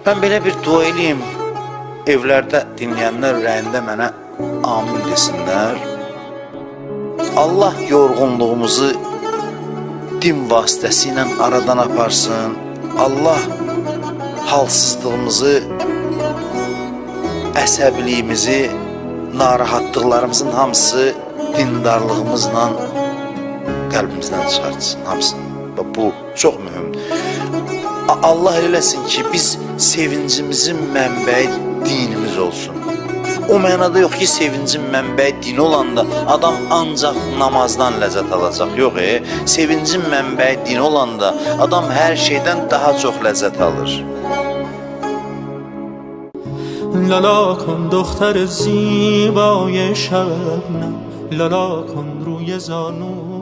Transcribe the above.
Ben belə bir dua eləyim, evlərdə dinləyənlər ürəyində mənə amin desinlər. Allah yorğunluğumuzu din vasitəsilə aradan aparsın. Allah halsızlığımızı, əsəbiliyimizi, narahatlıqlarımızın hamısı dindarlığımızla qəlbimizdən çıxartsın, hamısını. Bu çox mühümdür. Allah eləsin ki, biz sevincimizin mənbəyi dinimiz olsun. O mənada yox ki, sevincin mənbəyi din olanda adam ancaq namazdan ləzzət alacaq. Yox, sevincin mənbəyi din olanda adam hər şeydən daha çox ləzzət alır. لالا کن دختر زیبای شبنم لالا کن روی زانو